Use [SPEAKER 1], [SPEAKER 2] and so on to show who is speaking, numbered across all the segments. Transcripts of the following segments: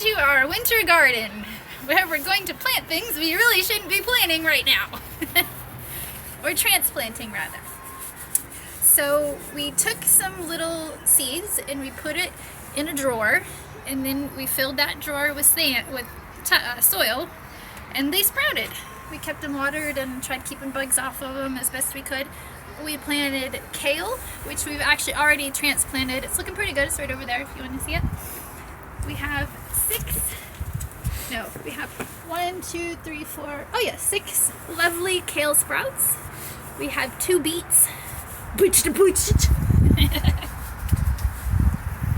[SPEAKER 1] To our winter garden, where we're going to plant things we really shouldn't be planting right now. Or transplanting, rather. So we took some little seeds and we put it in a drawer, and then we filled that drawer with soil, and they sprouted. We kept them watered and tried keeping bugs off of them as best we could. We planted kale, which we've actually already transplanted. It's looking pretty good. It's right over there if you want to see it. We have six lovely kale sprouts. We have 2 beets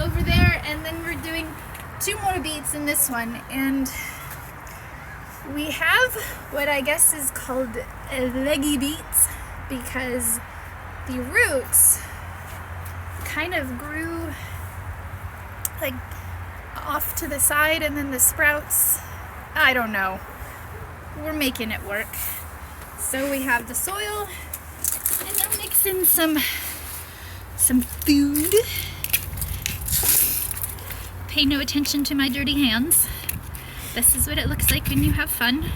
[SPEAKER 1] over there, and then we're doing 2 more beets in this one, and we have what I guess is called leggy beets because the roots kind of grew like off to the side, and then the sprouts, I don't know, we're making it work. So we have the soil, and I'm mixing some food. Pay no attention to my dirty hands. This is what it looks like when you have fun.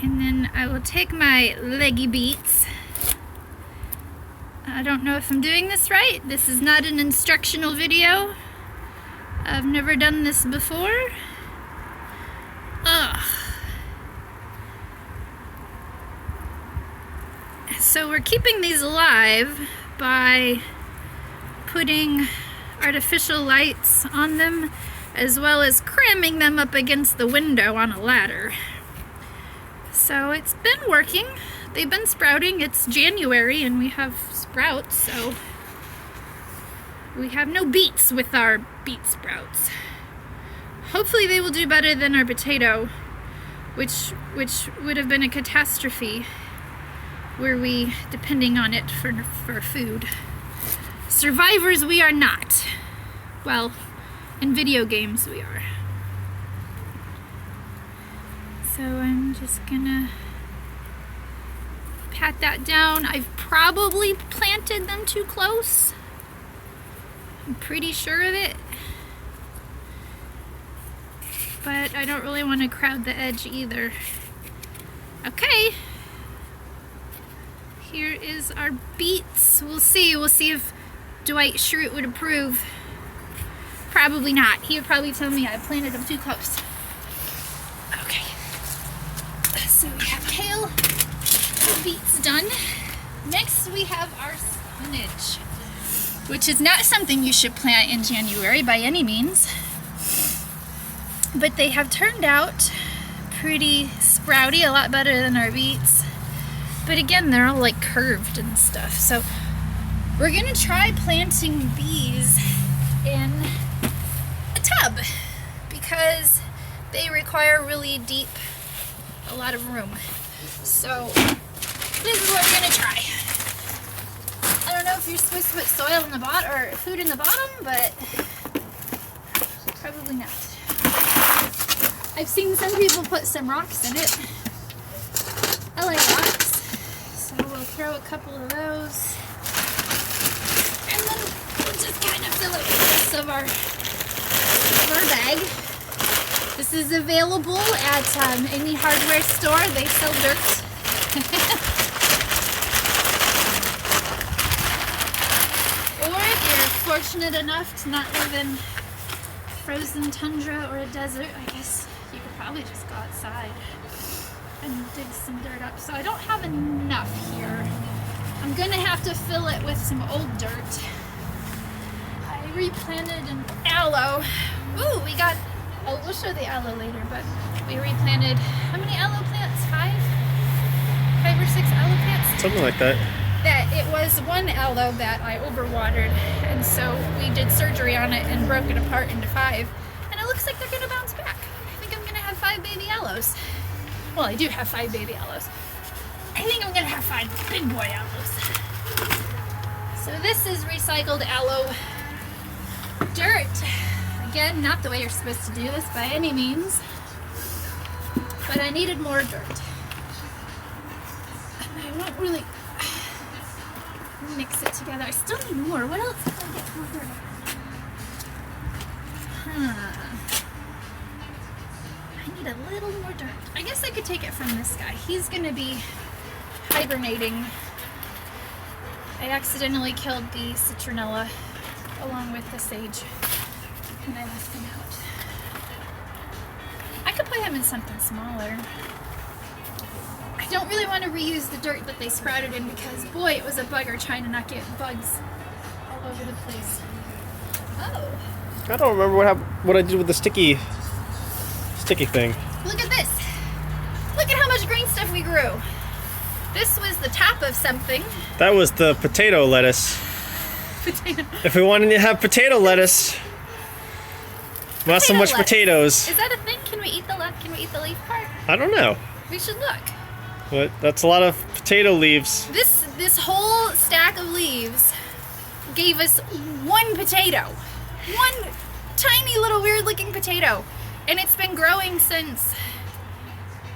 [SPEAKER 1] And then I will take my leggy beets. I don't know if I'm doing this right. This is not an instructional video. I've never done this before. Ugh. So we're keeping these alive by putting artificial lights on them, as well as cramming them up against the window on a ladder. So it's been working. They've been sprouting. It's January and we have sprouts, so we have no beets with our beet sprouts. Hopefully they will do better than our potato, which would have been a catastrophe were we depending on it for food. Survivors we are not. Well, in video games we are. So I'm just gonna pat that down. I've probably planted them too close. I'm pretty sure of it. But I don't really want to crowd the edge either. Okay. Here is our beets. We'll see if Dwight Schrute would approve. Probably not. He would probably tell me I planted them too close. Okay. So we have kale, the beets done. Next we have our spinach, which is not something you should plant in January by any means. But they have turned out pretty sprouty, a lot better than our beets. But again, they're all like curved and stuff. So we're gonna try planting these in a tub because they require really a lot of room. So this is what we're gonna try. I don't know if you're supposed to put soil in the bottom or food in the bottom, but probably not. I've seen some people put some rocks in it. I like rocks. So we'll throw a couple of those. And then we'll just kind of fill it with the rest of our bag. This is available at any hardware store. They sell dirt. Or if you're fortunate enough to not live in frozen tundra or a desert, I guess you could probably just go outside and dig some dirt up. So I don't have enough here. I'm gonna have to fill it with some old dirt. I replanted an aloe. Ooh, we'll show the aloe later, but we replanted, how many aloe plants? 5 or 6 aloe plants?
[SPEAKER 2] Something like that.
[SPEAKER 1] That it was one aloe that I overwatered, and so we did surgery on it and broke it apart into 5, and it looks like they're gonna bounce back. I think I'm gonna have 5 baby aloes. Well, I do have 5 baby aloes. I think I'm gonna have 5 big boy aloes. So this is recycled aloe dirt. Again, not the way you're supposed to do this by any means, but I needed more dirt. And I won't really mix it together. I still need more. What else can I get more dirt? I need a little more dirt. I guess I could take it from this guy. He's gonna be hibernating. I accidentally killed the citronella along with the sage and I left him out. I could put him in something smaller. I don't really want to reuse the dirt that they sprouted in because, boy, it was a bugger trying to not get bugs all over the place. Oh.
[SPEAKER 2] I don't remember what I did with the sticky thing.
[SPEAKER 1] Look at this. Look at how much green stuff we grew. This was the top of something.
[SPEAKER 2] That was the potato lettuce.
[SPEAKER 1] Potato.
[SPEAKER 2] If we wanted to have potato lettuce, not so much
[SPEAKER 1] lettuce.
[SPEAKER 2] Potatoes.
[SPEAKER 1] Is that a thing? Can we eat the leaf part?
[SPEAKER 2] I don't know,
[SPEAKER 1] We should look.
[SPEAKER 2] but that's a lot of potato leaves.
[SPEAKER 1] This whole stack of leaves gave us one potato. One tiny little weird looking potato. And it's been growing since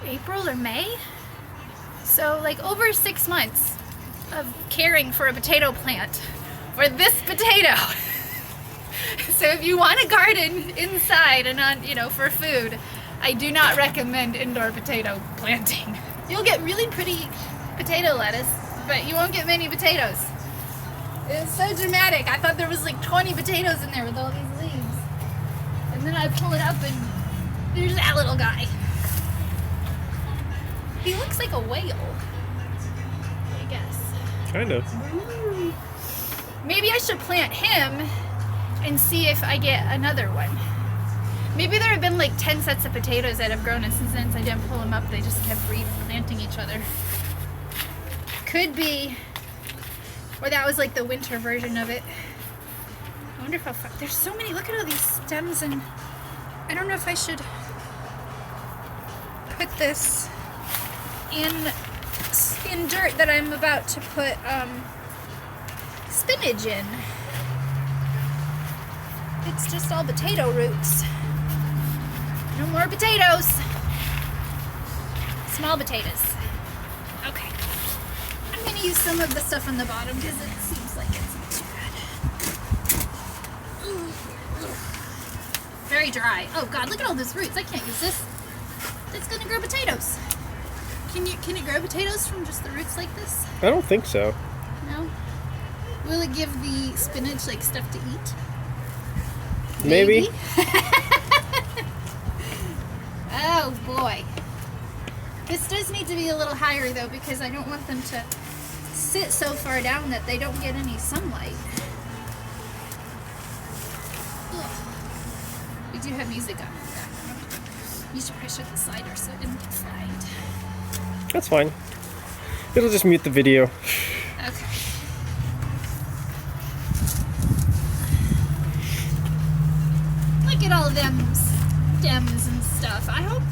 [SPEAKER 1] April or May. So like over 6 months of caring for a potato plant for this potato. So if you want a garden inside and on, for food, I do not recommend indoor potato planting. You'll get really pretty potato lettuce, but you won't get many potatoes. It's so dramatic. I thought there was like 20 potatoes in there with all these leaves. And then I pull it up and there's that little guy. He looks like a whale, I guess.
[SPEAKER 2] Kind of.
[SPEAKER 1] Maybe I should plant him and see if I get another one. Maybe there have been like 10 sets of potatoes that have grown, and since I didn't pull them up, they just kept replanting each other. Could be. Or that was like the winter version of it. I wonder if I'll find. There's so many. Look at all these stems, and I don't know if I should put this in dirt that I'm about to put spinach in. It's just all potato roots. No more potatoes. Small potatoes. Okay. I'm going to use some of the stuff on the bottom because it seems like it's not too bad. Very dry. Oh God, look at all those roots. I can't use this. It's going to grow potatoes. Can it grow potatoes from just the roots like this?
[SPEAKER 2] I don't think so.
[SPEAKER 1] No? Will it give the spinach like stuff to eat?
[SPEAKER 2] Maybe.
[SPEAKER 1] Oh boy. This does need to be a little higher though because I don't want them to sit so far down that they don't get any sunlight. Ugh. We do have music on in the background. You should probably shut the slider so it didn't get fried.
[SPEAKER 2] That's fine. It'll just mute the video.
[SPEAKER 1] Okay. Look at all them stems and stuff. I hope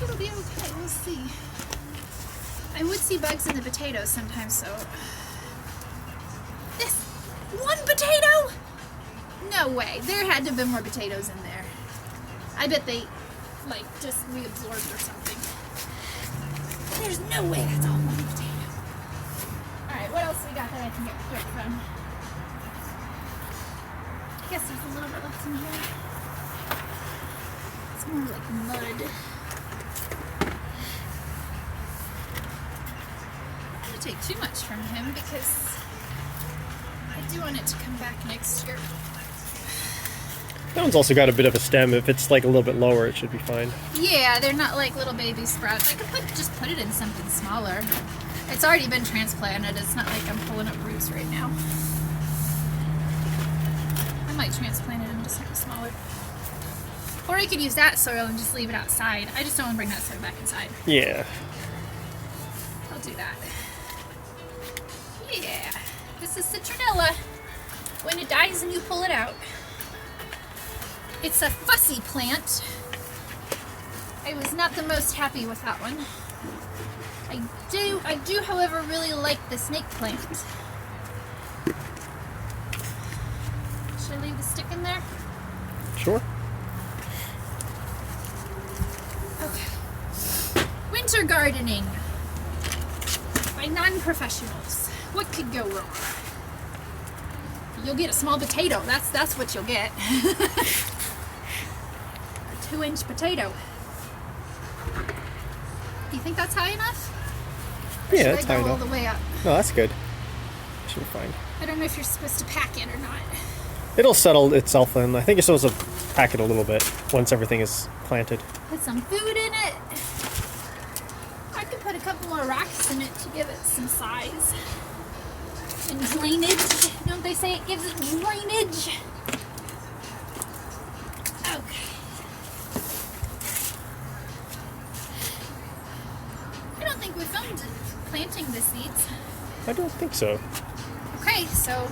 [SPEAKER 1] it'll be okay. We'll see. I would see bugs in the potatoes sometimes, so. This one potato? No way. There had to have been more potatoes in there. I bet they just reabsorbed or something. There's no way that's all one potato. Alright, what else we got that I can get dirt from? I guess there's a little bit left in here. It's more like mud. I don't want to take too much from him because I do want it to come back next year.
[SPEAKER 2] That one's also got a bit of a stem. If it's like a little bit lower, it should be fine.
[SPEAKER 1] Yeah, they're not like little baby sprouts. I could just put it in something smaller. It's already been transplanted. It's not like I'm pulling up roots right now. I might transplant it into something smaller. Or I could use that soil and just leave it outside. I just don't want to bring that soil back inside.
[SPEAKER 2] Yeah.
[SPEAKER 1] I'll do that. Yeah. This is citronella. When it dies and you pull it out. It's a fussy plant. I was not the most happy with that one. I do, however, really like the snake plant. Should I leave the stick in there?
[SPEAKER 2] Sure.
[SPEAKER 1] Okay. Winter gardening by non-professionals. What could go wrong? You'll get a small potato. That's what you'll get. 2-inch potato. Do you think that's high enough? Or
[SPEAKER 2] Yeah,
[SPEAKER 1] should
[SPEAKER 2] that's
[SPEAKER 1] I go
[SPEAKER 2] high
[SPEAKER 1] all
[SPEAKER 2] enough.
[SPEAKER 1] the way up?
[SPEAKER 2] No, that's good. Should be fine.
[SPEAKER 1] I don't know if you're supposed to pack it or not.
[SPEAKER 2] It'll settle itself in. I think you're supposed to pack it a little bit once everything is planted.
[SPEAKER 1] Put some food in it. I could put a couple more rocks in it to give it some size. And drainage. Don't they say it gives it drainage? Okay. I don't think we filmed planting the seeds.
[SPEAKER 2] I don't think so.
[SPEAKER 1] Okay, so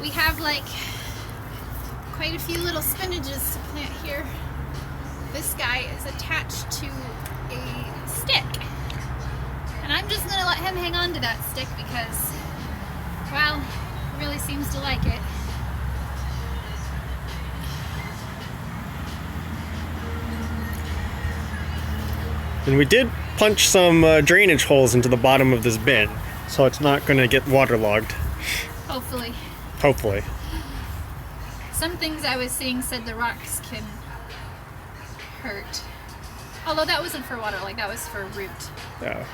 [SPEAKER 1] we have like quite a few little spinaches to plant here. This guy is attached to a stick. And I'm just gonna let him hang on to that stick because, well, he really seems to like it.
[SPEAKER 2] And we did punch some drainage holes into the bottom of this bin, so it's not going to get waterlogged,
[SPEAKER 1] Hopefully.
[SPEAKER 2] hopefully.
[SPEAKER 1] Some things I was seeing said the rocks can hurt. Although that wasn't for water, like that was for root.
[SPEAKER 2] Yeah.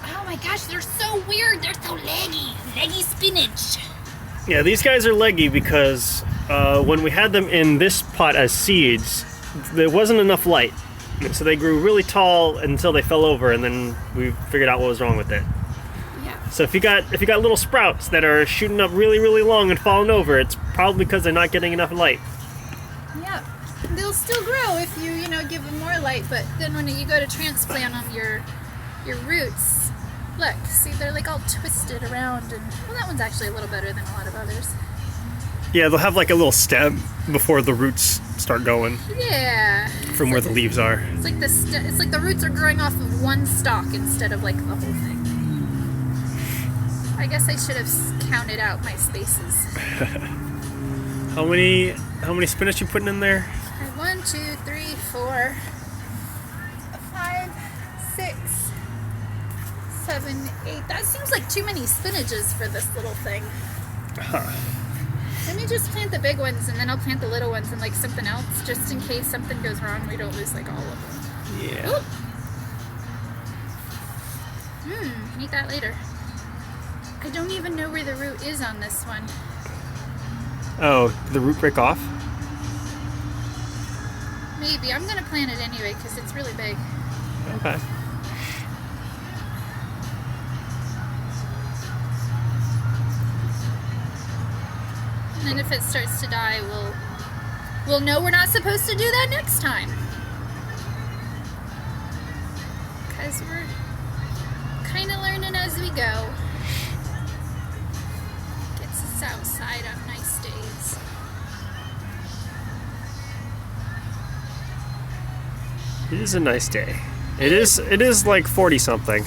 [SPEAKER 1] Oh my gosh, they're so weird. They're so leggy. Leggy spinach.
[SPEAKER 2] Yeah, these guys are leggy because when we had them in this pot as seeds, there wasn't enough light. And so they grew really tall until they fell over, and then we figured out what was wrong with it.
[SPEAKER 1] Yeah.
[SPEAKER 2] So if you got little sprouts that are shooting up really, really long and falling over, it's probably because they're not getting enough light.
[SPEAKER 1] Yeah. They'll still grow if you, give them more light, but then when you go to transplant them, your roots, look, see, they're like all twisted around, and well, that one's actually a little better than a lot of others.
[SPEAKER 2] Yeah, they'll have like a little stem before the roots start going
[SPEAKER 1] Yeah.
[SPEAKER 2] from where the leaves are.
[SPEAKER 1] It's like it's like the roots are growing off of one stalk instead of like the whole thing. I guess I should have counted out my spaces.
[SPEAKER 2] How many spinach you putting in there?
[SPEAKER 1] 1, 2, 3, 4, 5, 6, 7, 8. That seems like too many spinaches for this little thing.
[SPEAKER 2] Huh.
[SPEAKER 1] Let me just plant the big ones and then I'll plant the little ones and like something else just in case something goes wrong. We don't lose like all of them.
[SPEAKER 2] Yeah.
[SPEAKER 1] Can eat that later. I don't even know where the root is on this one.
[SPEAKER 2] Oh, did the root break off?
[SPEAKER 1] Maybe. I'm gonna plant it anyway because it's really big.
[SPEAKER 2] Okay.
[SPEAKER 1] And then if it starts to die, we'll know we're not supposed to do that next time. Because we're kind of learning as we go. Gets us outside on nice days.
[SPEAKER 2] It is a nice day. It is like 40 something.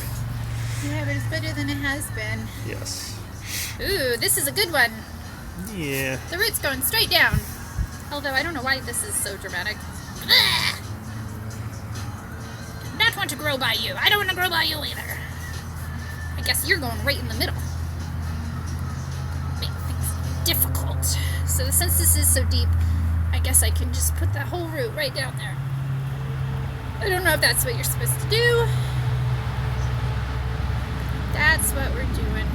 [SPEAKER 1] Yeah, but it's better than it has been.
[SPEAKER 2] Yes.
[SPEAKER 1] Ooh, this is a good one.
[SPEAKER 2] Yeah.
[SPEAKER 1] The root's going straight down. Although I don't know why this is so dramatic. Ugh! Not want to grow by you. I don't want to grow by you either. I guess you're going right in the middle. Make things difficult. So since this is so deep, I guess I can just put that whole root right down there. I don't know if that's what you're supposed to do. That's what we're doing.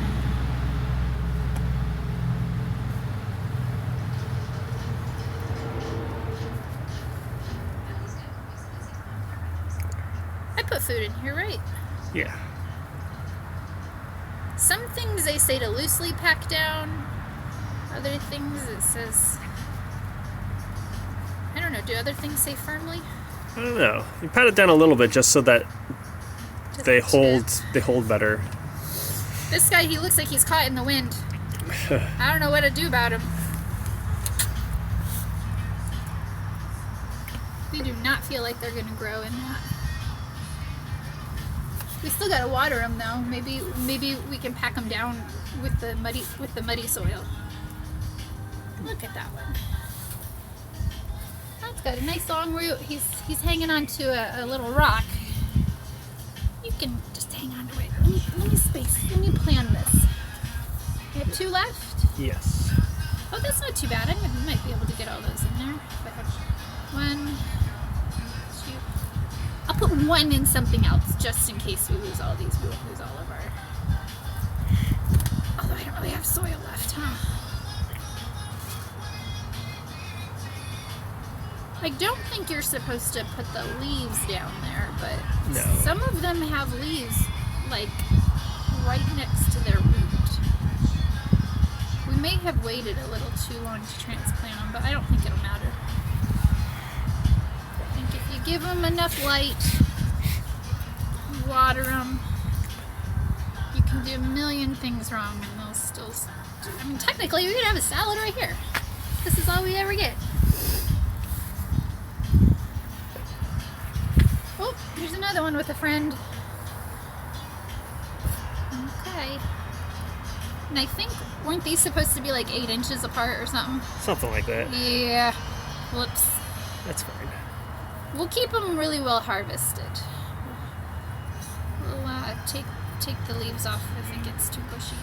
[SPEAKER 1] I put food in here, right?
[SPEAKER 2] Yeah.
[SPEAKER 1] Some things they say to loosely pack down. Other things it says, I don't know, do other things say firmly?
[SPEAKER 2] I don't know. You pat it down a little bit just so that
[SPEAKER 1] Just
[SPEAKER 2] they
[SPEAKER 1] a tip.
[SPEAKER 2] hold better.
[SPEAKER 1] This guy, he looks like he's caught in the wind. I don't know what to do about him. They do not feel like they're gonna grow in that. We still gotta water them though. Maybe we can pack them down with the muddy soil. Look at that one. That's got a nice long root. He's hanging on to a little rock. You can just hang on to it. Let me plan this. We have 2 left.
[SPEAKER 2] Yes.
[SPEAKER 1] Oh, that's not too bad. I might be able to get all those in there. If I have 1, put one in something else just in case we lose all these. We won't lose all of our. Although I don't really have soil left, huh? I don't think you're supposed to put the leaves down there, but
[SPEAKER 2] No.
[SPEAKER 1] some of them have leaves like right next to their root. We may have waited a little too long to transplant them, but I don't think it'll matter. I think if you give them enough light, water them, you can do a million things wrong and they'll still. I mean, technically, we could have a salad right here. This is all we ever get. Oh, here's another one with a friend. Okay. And I think, weren't these supposed to be like 8 inches apart or something?
[SPEAKER 2] Something like that.
[SPEAKER 1] Yeah. Whoops.
[SPEAKER 2] That's fine.
[SPEAKER 1] We'll keep them really well harvested. We'll take the leaves off if it gets too bushy.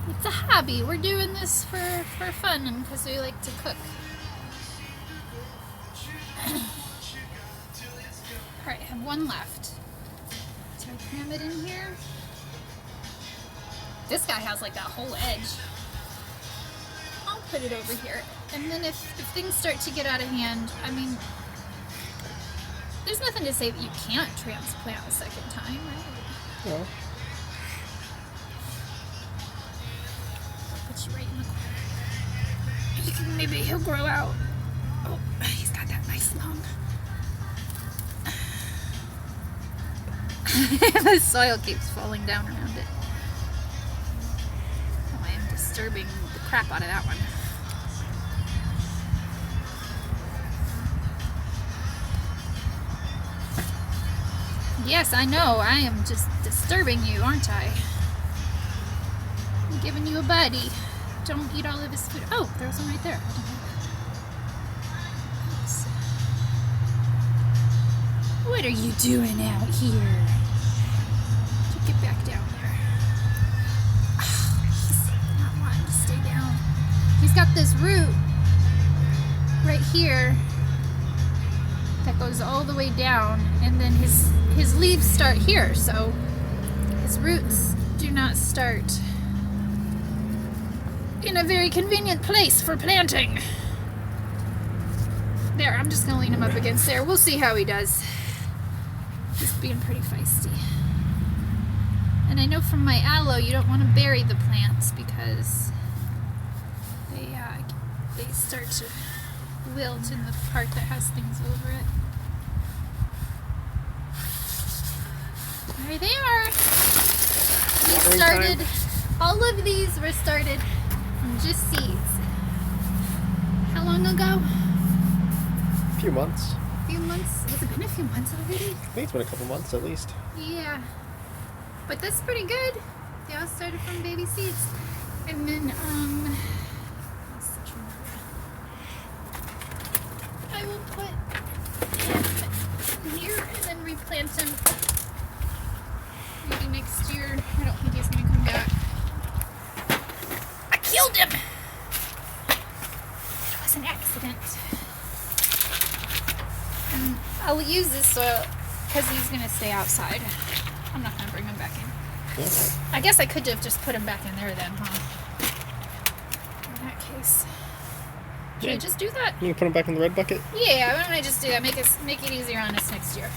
[SPEAKER 1] It's a hobby. We're doing this for fun and because we like to cook. Alright, I have one left. So I cram it in here. This guy has like that whole edge. I'll put it over here. And then if things start to get out of hand, I mean, there's nothing to say that you can't transplant a second time, right?
[SPEAKER 2] No.
[SPEAKER 1] I'll put you right in the corner. You can, maybe he'll grow out. Oh, he's got that nice long. The soil keeps falling down around it. Oh, I am disturbing the crap out of that one. Yes, I know. I am just disturbing you, aren't I? I'm giving you a buddy. Don't eat all of his food. Oh, there's one right there. I didn't know that. Oops. What are you doing out here? Get back down there. Oh, he's not wanting to stay down. He's got this root right here that goes all the way down, and then his leaves start here, so his roots do not start in a very convenient place for planting. There, I'm just gonna lean him up against there. We'll see how he does. He's being pretty feisty. And I know from my aloe you don't want to bury the plants because they start to wilt in the part that has things over it. There they are. We started, all of these were started from just seeds. How long ago?
[SPEAKER 2] A few months.
[SPEAKER 1] A few months? Has it been a few months already?
[SPEAKER 2] I think it's been a couple months at least.
[SPEAKER 1] Yeah. But that's pretty good. They all started from baby seeds. And then, I will put him here and then replant him maybe next year. I don't think he's going to come back. I killed him! It was an accident. And I'll use this soil because he's going to stay outside. I'm not going to bring him back in.
[SPEAKER 2] Yeah.
[SPEAKER 1] I guess I could have just put him back in there then, huh? In that case. Should I just do that?
[SPEAKER 2] You can put them back in the red bucket?
[SPEAKER 1] Yeah, why don't I just do that? Make it easier on us next year.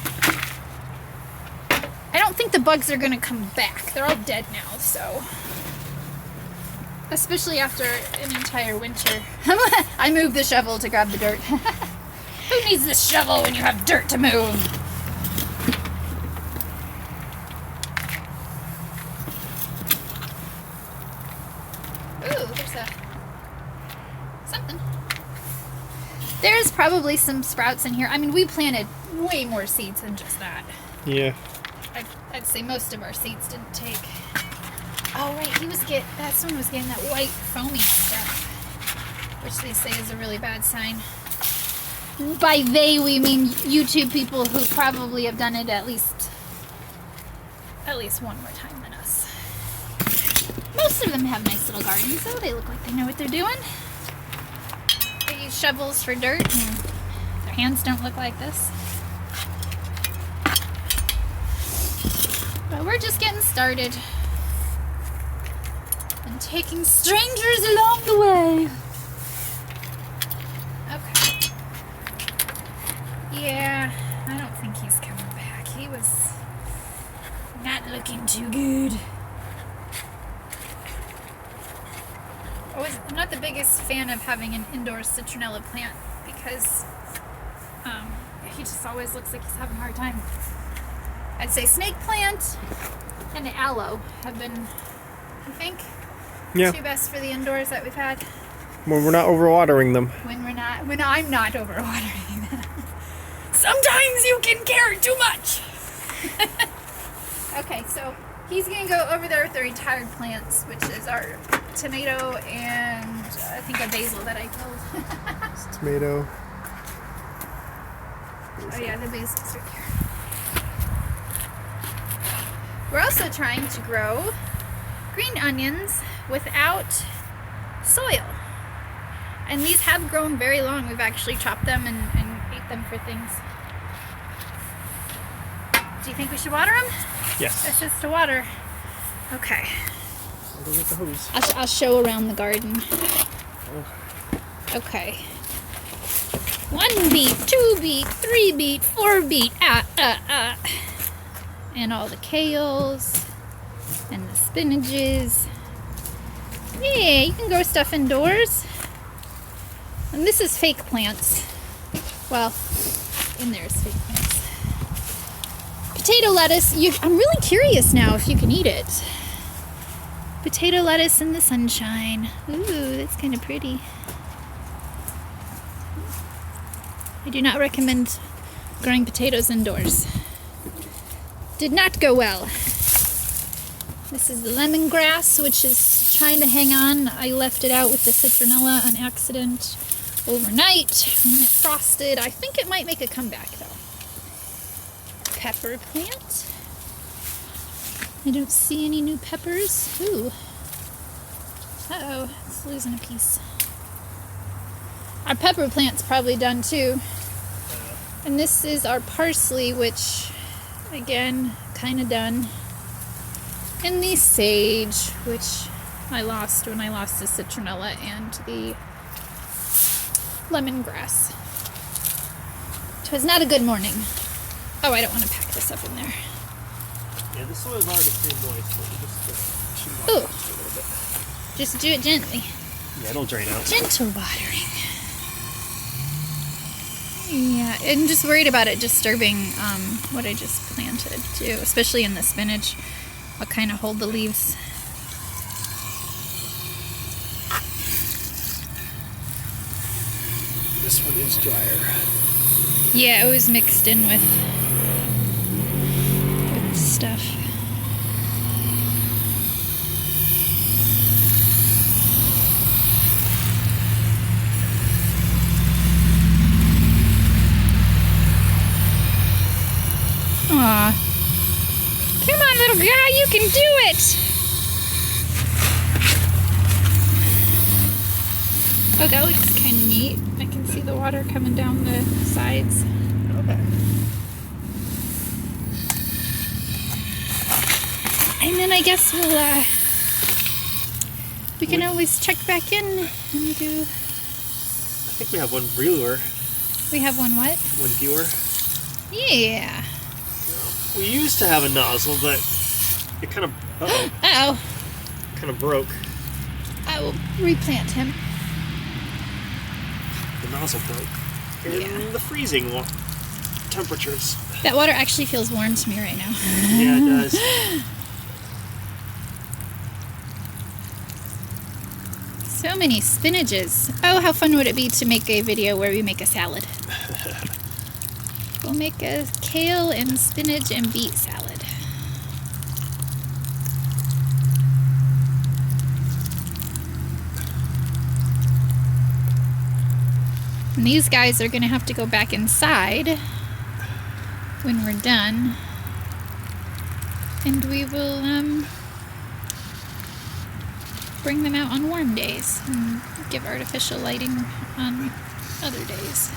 [SPEAKER 1] I don't think the bugs are going to come back. They're all dead now, so... Especially after an entire winter. I moved the shovel to grab the dirt. Who needs this shovel when you have dirt to move? Ooh, there's something. There's probably some sprouts in here. I mean, we planted way more seeds than just that.
[SPEAKER 2] Yeah.
[SPEAKER 1] I'd say most of our seeds didn't take. Oh, right, that one was getting that white foamy stuff, which they say is a really bad sign. By they, we mean YouTube people who probably have done it at least one more time than us. Most of them have nice little gardens, though. They look like they know what they're doing. They use shovels for dirt and Their hands don't look like this. But we're just getting started. And taking strangers along the way. Okay. Yeah, I don't think he's coming back. He was not looking too good. I'm not the biggest fan of having an indoor citronella plant because he just always looks like he's having a hard time. I'd say snake plant and aloe have been, I think,
[SPEAKER 2] Yeah.
[SPEAKER 1] two best for the indoors that we've had.
[SPEAKER 2] When we're not overwatering them.
[SPEAKER 1] When I'm not overwatering them. Sometimes you can care too much. Okay, so he's gonna go over there with the retired plants, which is our tomato and I think a basil that I killed.
[SPEAKER 2] Tomato.
[SPEAKER 1] Oh yeah, the basil's right here. We're also trying to grow green onions without soil. And these have grown very long. We've actually chopped them and ate them for things. Do you think we should water them?
[SPEAKER 2] Yes.
[SPEAKER 1] This is to water. Okay.
[SPEAKER 2] I'll go get the hose.
[SPEAKER 1] I'll show around the garden. Okay. 1 beet, 2 beet, 3 beet, 4 beet, and all the kales and the spinaches. Yeah, you can grow stuff indoors. And this is fake plants. Well, in there is fake plants. Potato lettuce. I'm really curious now if you can eat it. Potato lettuce in the sunshine. Ooh, that's kind of pretty. I do not recommend growing potatoes indoors. Did not go well. This is the lemongrass, which is trying to hang on. I left it out with the citronella on accident overnight when it frosted. I think it might make a comeback though. Pepper plant. I don't see any new peppers. Ooh. Uh-oh, it's losing a piece. Our pepper plant's probably done too. And this is our parsley, which, again, kind of done. And the sage, which I lost when I lost the citronella and the lemongrass. It was not a good morning. Oh, I don't want to pack this up in there.
[SPEAKER 2] Yeah, the soil's already pretty moist, but we just should water
[SPEAKER 1] Ooh.
[SPEAKER 2] it a little bit.
[SPEAKER 1] Just do it gently.
[SPEAKER 2] Yeah, it'll drain out.
[SPEAKER 1] Gentle watering. Yeah, I'm just worried about it disturbing what I just planted too, especially in the spinach. I'll kind of hold the leaves.
[SPEAKER 2] This one is drier.
[SPEAKER 1] Yeah, it was mixed in with stuff. Aw. Come on, little guy, you can do it! Oh, that looks kind of neat. I can see the water coming down the sides.
[SPEAKER 2] Okay.
[SPEAKER 1] And then I guess we can always check back in and do...
[SPEAKER 2] I think we have one viewer.
[SPEAKER 1] We have one what?
[SPEAKER 2] One viewer.
[SPEAKER 1] Yeah.
[SPEAKER 2] We used to have a nozzle, but it kind of
[SPEAKER 1] Uh-oh.
[SPEAKER 2] kind of broke.
[SPEAKER 1] I will replant him.
[SPEAKER 2] The nozzle broke in
[SPEAKER 1] Yeah.
[SPEAKER 2] the freezing temperatures.
[SPEAKER 1] That water actually feels warm to me right now.
[SPEAKER 2] Yeah, it does.
[SPEAKER 1] So many spinaches. Oh, how fun would it be to make a video where we make a salad? We'll make a kale and spinach and beet salad. And these guys are going to have to go back inside when we're done. And we will bring them out on warm days and give artificial lighting on other days.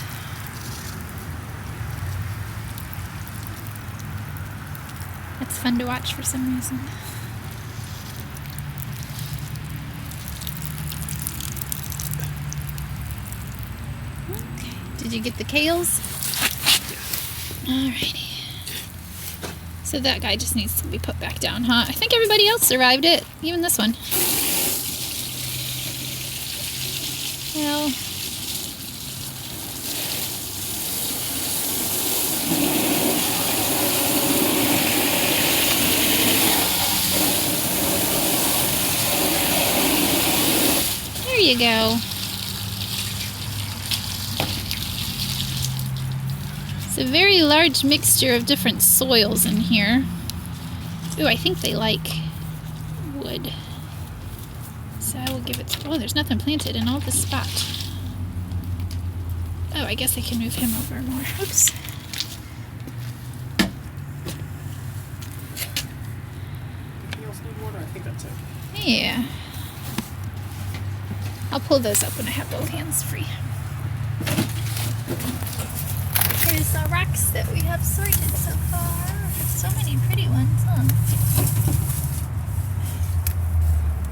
[SPEAKER 1] That's fun to watch for some reason. Okay. Did you get the kales? Alrighty. So that guy just needs to be put back down, huh? I think everybody else survived it, even this one. Well, there you go. It's a very large mixture of different soils in here. Ooh, I think they like wood. So I will give it to... Oh, there's nothing planted in all this spot. Oh, I guess I can move him over more. Oops.
[SPEAKER 2] Anything else need water? I think that's it.
[SPEAKER 1] Yeah. I'll pull those up when I have both hands free. Here's the rocks that we have sorted so far. There's so many pretty ones, huh?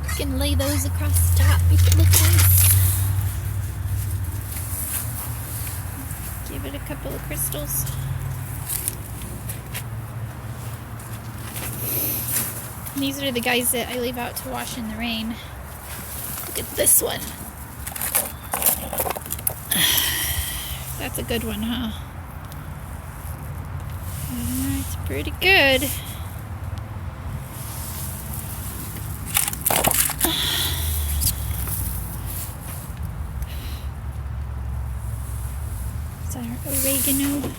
[SPEAKER 1] You can lay those across the top, make it look nice. Give it a couple of crystals. And these are the guys that I leave out to wash in the rain. Look at this one. That's a good one, huh? It's pretty good. It's our oregano.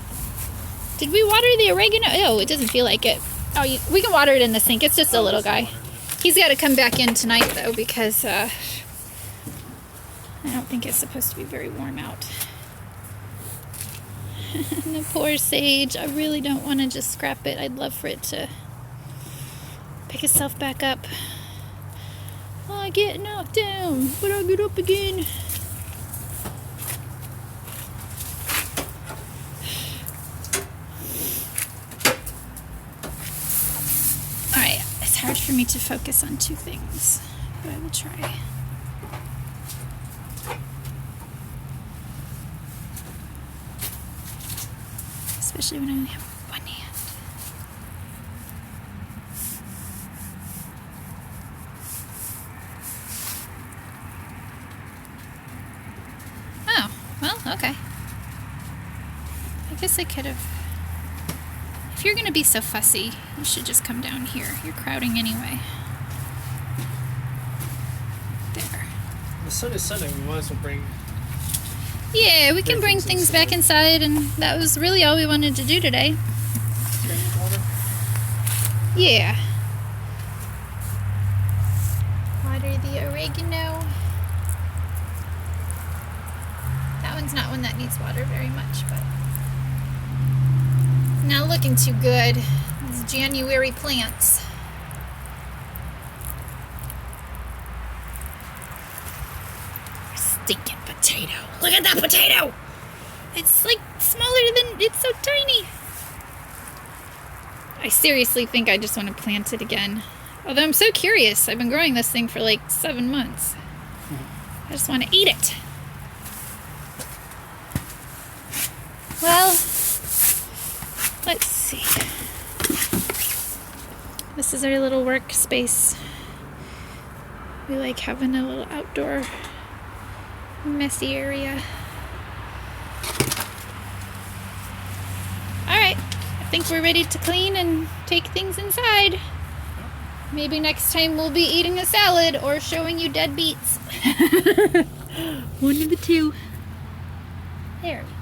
[SPEAKER 1] Did we water the oregano? Oh, it doesn't feel like it. Oh, we can water it in the sink. It's just a little guy. He's got to come back in tonight, though, because I don't think it's supposed to be very warm out. The poor sage. I really don't want to just scrap it. I'd love for it to pick itself back up. I get knocked down, but I'll get up again. Alright, it's hard for me to focus on two things, but I will try. Especially when I only have one hand. Oh, well, okay. I guess I could have... If you're going to be so fussy, you should just come down here. You're crowding anyway. There.
[SPEAKER 2] The sun is setting. We might as well bring...
[SPEAKER 1] Yeah, we can bring things back inside, and that was really all we wanted to do today. Yeah. Water the oregano. That one's not one that needs water very much, but not looking too good. These January plants. Stinking potato. Look at that potato! It's like smaller than... It's so tiny. I seriously think I just want to plant it again. Although I'm so curious. I've been growing this thing for like 7 months. I just want to eat it. Well, let's see. This is our little workspace. We like having a little outdoor messy area. Alright, I think we're ready to clean and take things inside. Maybe next time we'll be eating a salad or showing you dead beets. One of the two. There we go.